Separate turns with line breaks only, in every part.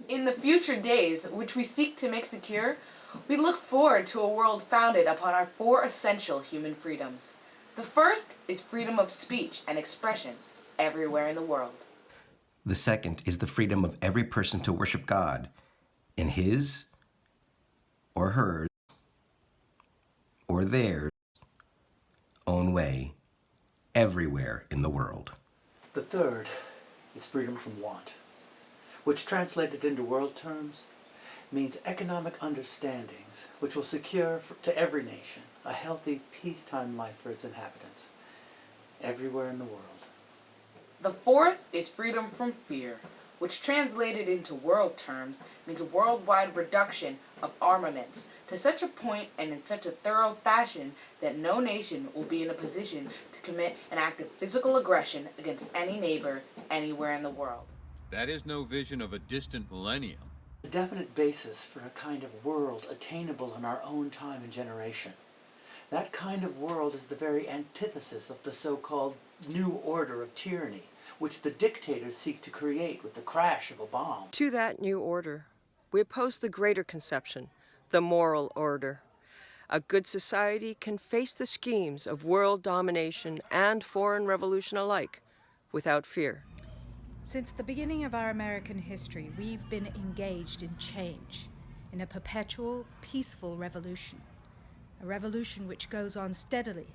In the future days, which we seek to make secure, we look forward to a world founded upon our four essential human freedoms. The first is freedom of speech and expression everywhere in the world.
The second is the freedom of every person to worship God in his or hers or theirs own way everywhere in the world.
The third is freedom from want, which translated into world terms means economic understandings which will secure to every nation a healthy peacetime life for its inhabitants everywhere in the world.
The fourth is freedom from fear, which translated into world terms means a worldwide reduction of armaments to such a point and in such a thorough fashion that no nation will be in a position to commit an act of physical aggression against any neighbor anywhere in the world.
That is no vision of a distant millennium.
The definite basis for a kind of world attainable in our own time and generation. That kind of world is the very antithesis of the so-called new order of tyranny, which the dictators seek to create with the crash of a bomb.
To that new order, we oppose the greater conception, the moral order. A good society can face the schemes of world domination and foreign revolution alike without fear.
Since the beginning of our American history, we've been engaged in change, in a perpetual, peaceful revolution. A revolution which goes on steadily,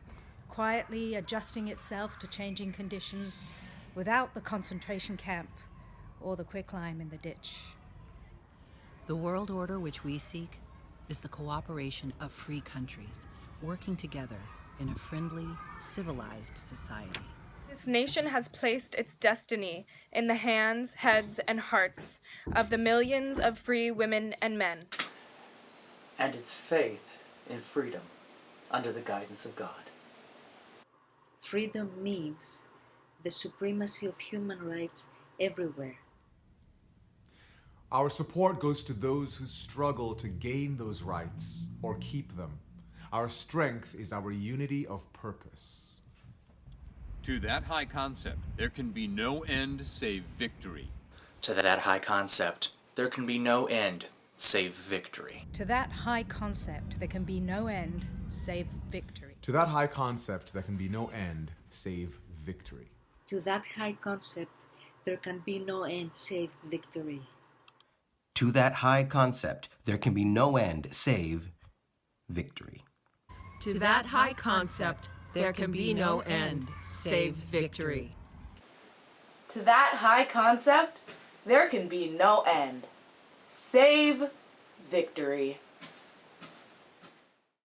quietly adjusting itself to changing conditions without the concentration camp or the quicklime in the ditch.
The world order which we seek is the cooperation of free countries working together in a friendly, civilized society.
This nation has placed its destiny in the hands, heads, and hearts of the millions of free women and men.
And its faith in freedom under the guidance of God.
Freedom means the supremacy of human rights everywhere.
Our support goes to those who struggle to gain those rights or keep them. Our strength is our unity of purpose.
To that high concept, there can be no end save victory.
To that high concept, there can be no end save victory.
To that high concept, there can be no end save victory.
To that high concept, there can be no end save victory.
To that high concept, there can be no end save victory.
To that high concept, there can be no end save victory.
To that high concept, there can be no end save victory.
To that high concept, there can be no end save victory.